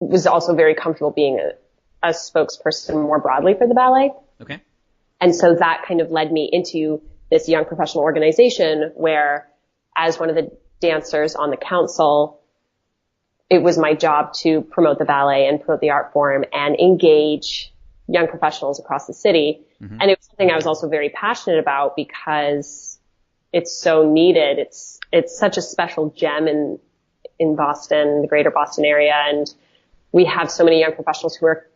was also very comfortable being a spokesperson more broadly for the ballet. Okay. And so that kind of led me into this young professional organization where, as one of the dancers on the council, it was my job to promote the ballet and promote the art form and engage young professionals across the city. Mm-hmm. And it was something I was also very passionate about because it's so needed. It's such a special gem in Boston, the greater Boston area. And we have so many young professionals who are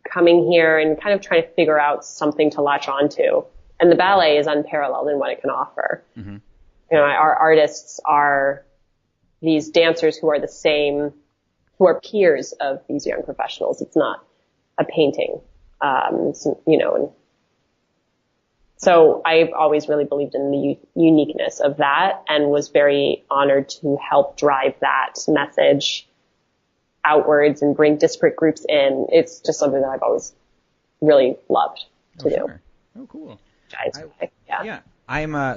coming here and kind of trying to figure out something to latch onto. And the ballet is unparalleled in what it can offer. Mm-hmm. You know, our artists are these dancers who are the same, who are peers of these young professionals. It's not a painting, you know. And so I've always really believed in the uniqueness of that and was very honored to help drive that message outwards and bring disparate groups in. It's just something that I've always really loved to do. Sure. Oh, cool. Yeah.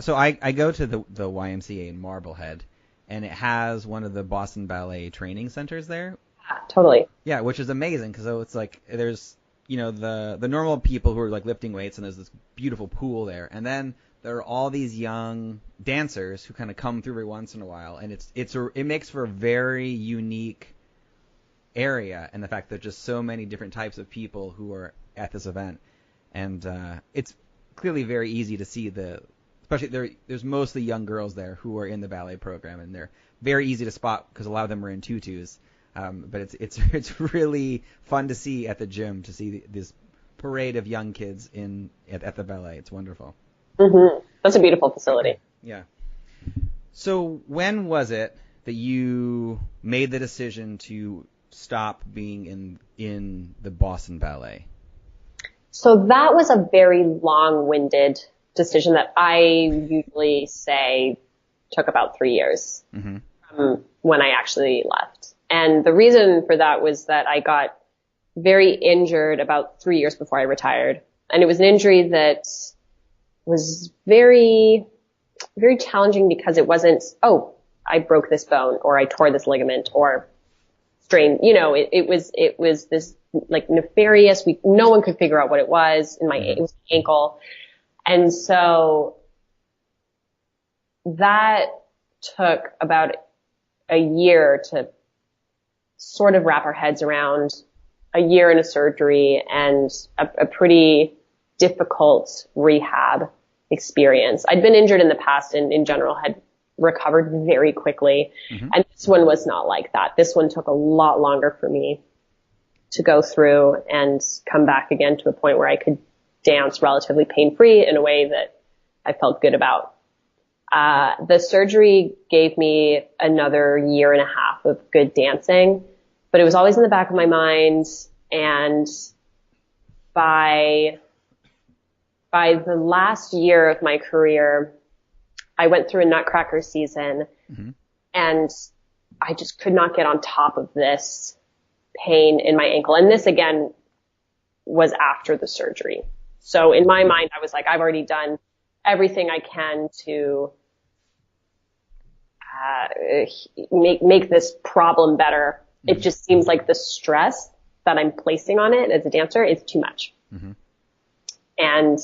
So I go to the YMCA in Marblehead, and it has one of the Boston Ballet training centers there. Yeah, totally. Yeah, which is amazing because it's like there's, you know, the normal people who are like lifting weights, and there's this beautiful pool there, and then there are all these young dancers who kind of come through every once in a while, and it makes for a very unique area, and the fact that just so many different types of people who are at this event, and it's clearly very easy to see especially there's mostly young girls there who are in the ballet program, and they're very easy to spot because a lot of them are in tutus. But it's really fun to see at the gym, to see this parade of young kids at the ballet. It's wonderful. Mm-hmm. That's a beautiful facility. Yeah. So when was it that you made the decision to stop being in the Boston Ballet? So that was a very long-winded decision that I usually say took about 3 years from when I actually left. And the reason for that was that I got very injured about 3 years before I retired. And it was an injury that was very, very challenging because it wasn't, oh, I broke this bone or I tore this ligament or strained, you know, it was this like nefarious, no one could figure out what it was it was my ankle. And so that took about a year to sort of wrap our heads around, a year in a surgery and a pretty difficult rehab experience. I'd been injured in the past and in general had recovered very quickly. Mm-hmm. And this one was not like that. This one took a lot longer for me to go through and come back again to a point where I could dance relatively pain-free in a way that I felt good about. The surgery gave me another year and a half of good dancing, but it was always in the back of my mind. And by the last year of my career, I went through a nutcracker season and I just could not get on top of this pain in my ankle. And this again was after the surgery. So in my mind, I was like, I've already done everything I can to make this problem better. Mm-hmm. It just seems like the stress that I'm placing on it as a dancer is too much. Mm-hmm. And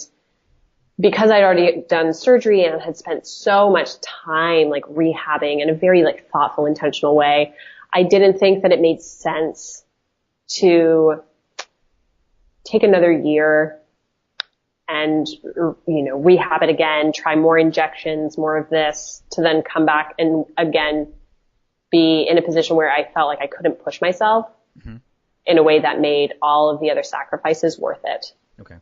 because I'd already done surgery and had spent so much time like rehabbing in a very like thoughtful, intentional way, I didn't think that it made sense to take another year and, you know, rehab it again, try more injections, more of this, to then come back and again be in a position where I felt like I couldn't push myself in a way that made all of the other sacrifices worth it. Okay.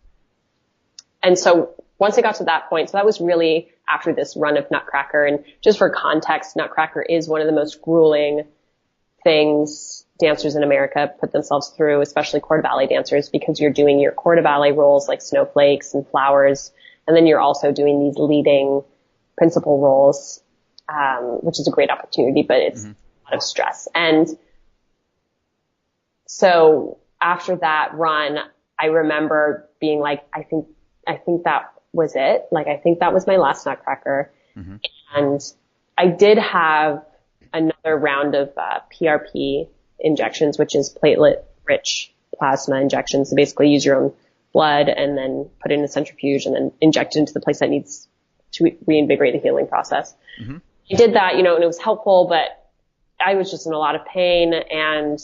And so once I got to that point, so that was really after this run of Nutcracker. And just for context, Nutcracker is one of the most grueling things dancers in America put themselves through, especially corps de ballet dancers, because you're doing your corps de ballet roles like snowflakes and flowers. And then you're also doing these leading principal roles, which is a great opportunity, but it's a lot of stress. And so after that run, I remember being like, I think that was it. Like, I think that was my last Nutcracker. And I did have another round of PRP injections, which is platelet-rich plasma injections. So basically use your own blood and then put it in a centrifuge and then inject it into the place that needs to reinvigorate the healing process. Mm-hmm. I did that, and it was helpful, but I was just in a lot of pain and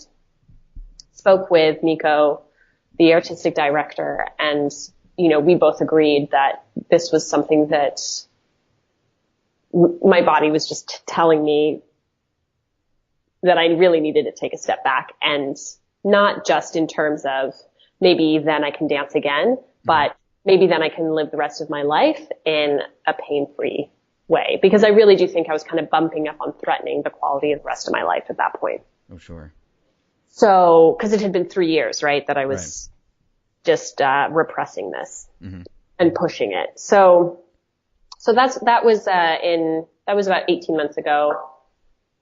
spoke with Miko, the artistic director, and, we both agreed that this was something that my body was just telling me that I really needed to take a step back, and not just in terms of maybe then I can dance again, but maybe then I can live the rest of my life in a pain-free way, because I really do think I was kind of bumping up on threatening the quality of the rest of my life at that point. Oh, sure. So, because it had been 3 years, right, that I was just repressing this and pushing it. So that was about 18 months ago.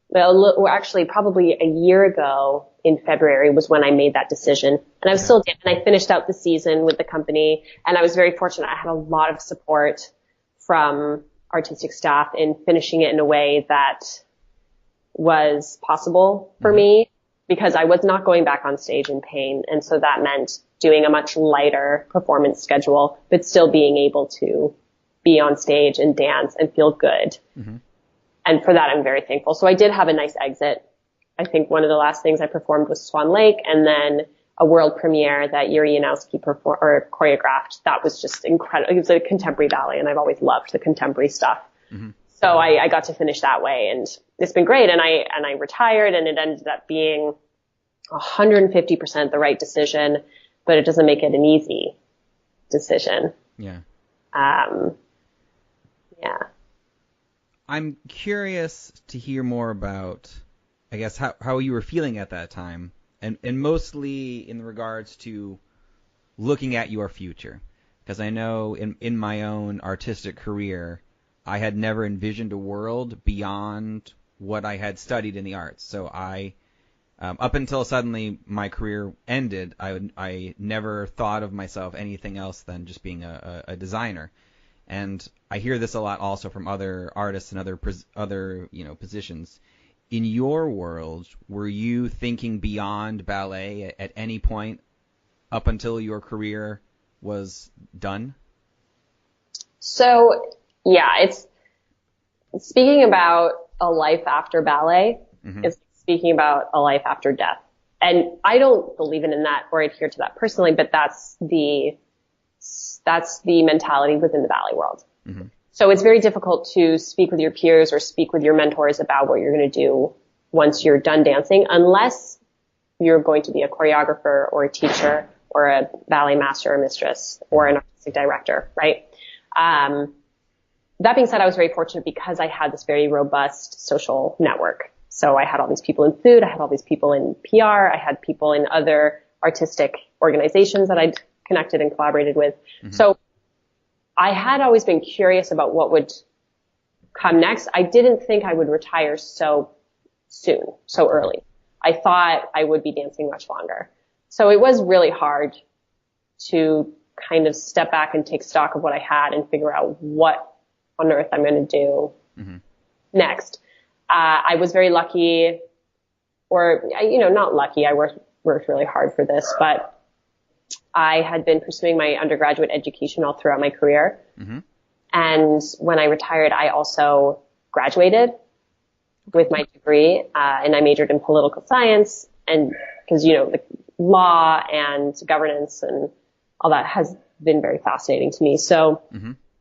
Well, actually, probably a year ago in February was when I made that decision. And I was still, and I finished out the season with the company, and I was very fortunate. I had a lot of support from artistic staff in finishing it in a way that was possible for me, because I was not going back on stage in pain. And so that meant doing a much lighter performance schedule, but still being able to be on stage and dance and feel good. And for that, I'm very thankful. So I did have a nice exit. I think one of the last things I performed was Swan Lake, and then a world premiere that Yuri Yanowski choreographed. That was just incredible. It was a contemporary ballet, and I've always loved the contemporary stuff. So I got to finish that way, and it's been great. And I retired, and it ended up being 150% the right decision, but it doesn't make it an easy decision. Yeah. Yeah. I'm curious to hear more about, I guess, how you were feeling at that time, and mostly in regards to looking at your future. Because I know in my own artistic career, I had never envisioned a world beyond what I had studied in the arts. So I, up until suddenly my career ended, I never thought of myself anything else than just being a designer. And I hear this a lot also from other artists and other positions. In your world, were you thinking beyond ballet at any point up until your career was done? So, yeah, it's speaking about a life after ballet is speaking about a life after death. And I don't believe in that or adhere to that personally, but that's the mentality within the ballet world. So it's very difficult to speak with your peers or speak with your mentors about what you're going to do once you're done dancing, unless you're going to be a choreographer or a teacher or a ballet master or mistress or an artistic director, right? That being said, I was very fortunate because I had this very robust social network. So I had all these people in food, I had all these people in PR, I had people in other artistic organizations that I'd connected and collaborated with. So I had always been curious about what would come next. I didn't think I would retire so soon, so early. I thought I would be dancing much longer. So it was really hard to kind of step back and take stock of what I had and figure out what on earth I'm going to do next. I was very lucky, or, not lucky. I worked really hard for this, but I had been pursuing my undergraduate education all throughout my career. And when I retired, I also graduated with my degree, and I majored in political science, and because, the law and governance and all that has been very fascinating to me. So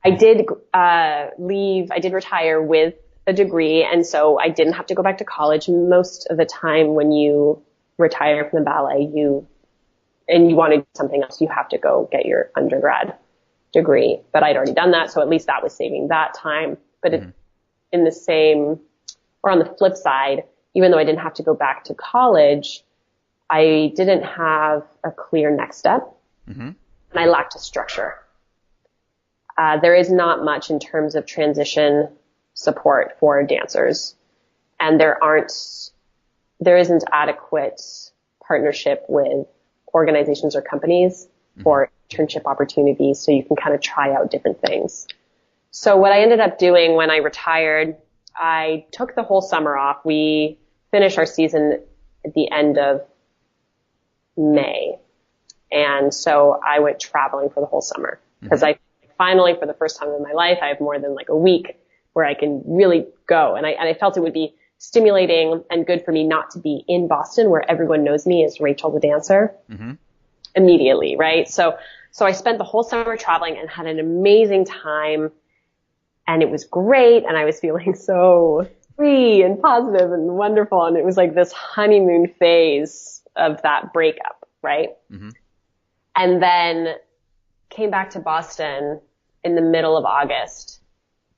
I did retire with a degree, and so I didn't have to go back to college. Most of the time when you retire from the ballet, and you want to do something else, you have to go get your undergrad degree. But I'd already done that, so at least that was saving that time. But in the same, or on the flip side, even though I didn't have to go back to college, I didn't have a clear next step, and I lacked a structure. There is not much in terms of transition support for dancers, and there isn't adequate partnership with organizations or companies for internship opportunities, so you can kind of try out different things. So what I ended up doing when I retired, I took the whole summer off. We finished our season at the end of May. And so I went traveling for the whole summer because I finally, for the first time in my life, I have more than like a week where I can really go. And I felt it would be stimulating and good for me not to be in Boston where everyone knows me as Rachel the dancer immediately, right? So I spent the whole summer traveling and had an amazing time, and it was great, and I was feeling so free and positive and wonderful, and it was like this honeymoon phase of that breakup, right? And then came back to Boston in the middle of August,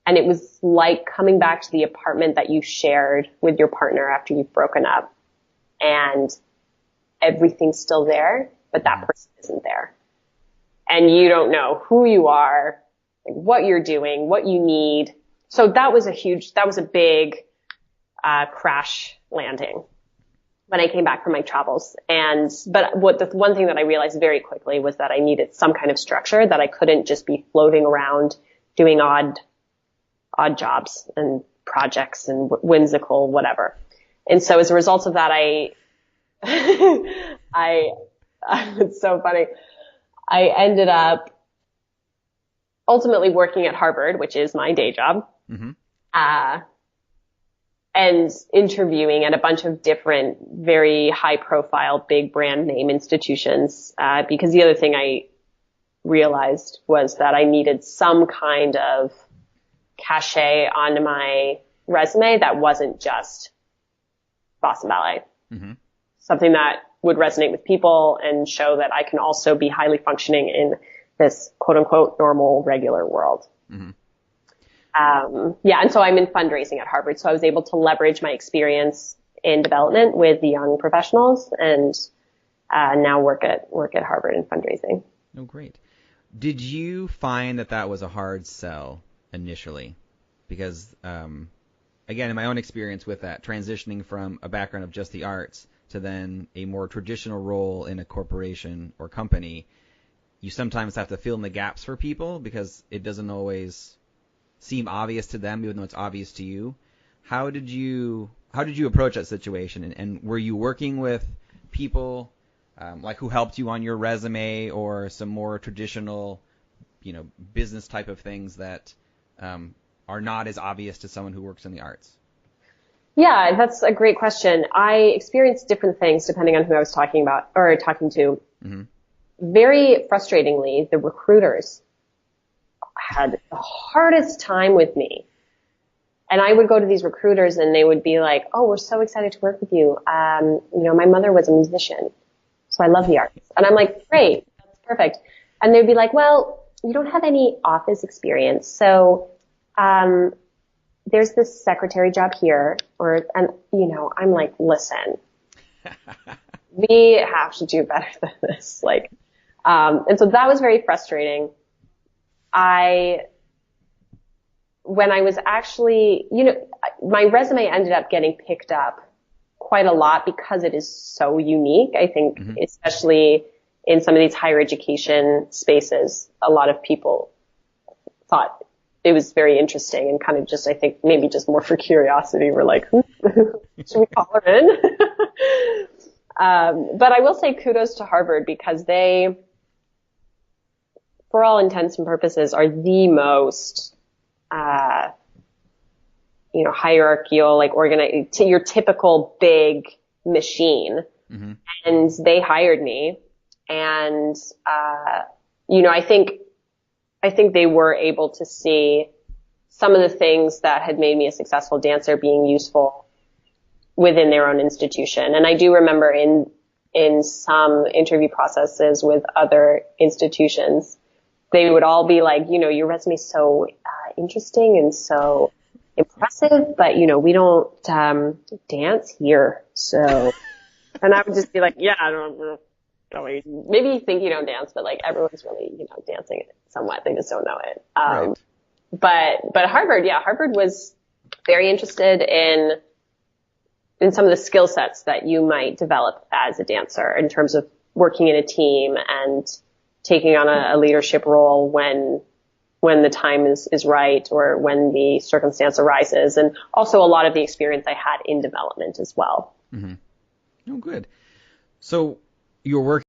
and it was like coming back to the apartment that you shared with your partner after you've broken up, and everything's still there, but that person isn't there. And you don't know who you are, like what you're doing, what you need. So that was a big crash landing when I came back from my travels. But the one thing that I realized very quickly was that I needed some kind of structure, that I couldn't just be floating around doing odd jobs and projects and whimsical whatever. And so as a result of that, it's so funny. I ended up ultimately working at Harvard, which is my day job, and interviewing at a bunch of different, very high profile, big brand name institutions, because the other thing I realized was that I needed some kind of cachet on my resume that wasn't just Boston Ballet. Something that would resonate with people and show that I can also be highly functioning in this quote unquote normal, regular world. And so I'm in fundraising at Harvard. So I was able to leverage my experience in development with the young professionals and, now work at Harvard in fundraising. Oh, great. Did you find that was a hard sell initially? Because, again, in my own experience with that, transitioning from a background of just the arts to then a more traditional role in a corporation or company, you sometimes have to fill in the gaps for people because it doesn't always seem obvious to them, even though it's obvious to you. How did you approach that situation? And were you working with people like who helped you on your resume, or some more traditional, business type of things that are not as obvious to someone who works in the arts? Yeah, that's a great question. I experienced different things depending on who I was talking to. Very frustratingly, the recruiters had the hardest time with me. And I would go to these recruiters and they would be like, "Oh, we're so excited to work with you. My mother was a musician, so I love the arts." And I'm like, "Great, that's perfect." And they'd be like, "Well, you don't have any office experience, so there's this secretary job here." I'm like, "Listen, we have to do better than this." And so that was very frustrating. When I was actually, my resume ended up getting picked up quite a lot because it is so unique. I think, especially in some of these higher education spaces, a lot of people thought it was very interesting and kind of just, I think, maybe just more for curiosity. We're like, should we call her in? But I will say kudos to Harvard because they, for all intents and purposes, are the most, hierarchical, organized to your typical big machine. And they hired me. And, I think they were able to see some of the things that had made me a successful dancer being useful within their own institution. And I do remember in some interview processes with other institutions, they would all be like, your resume is so interesting and so impressive, but we don't dance here. So, and I would just be like, yeah, I don't maybe you think you don't dance, but everyone's really, dancing somewhat. They just don't know it. Right. But Harvard was very interested in some of the skill sets that you might develop as a dancer in terms of working in a team and taking on a leadership role when the time is right or when the circumstance arises, and also a lot of the experience I had in development as well. Oh, good. So you're working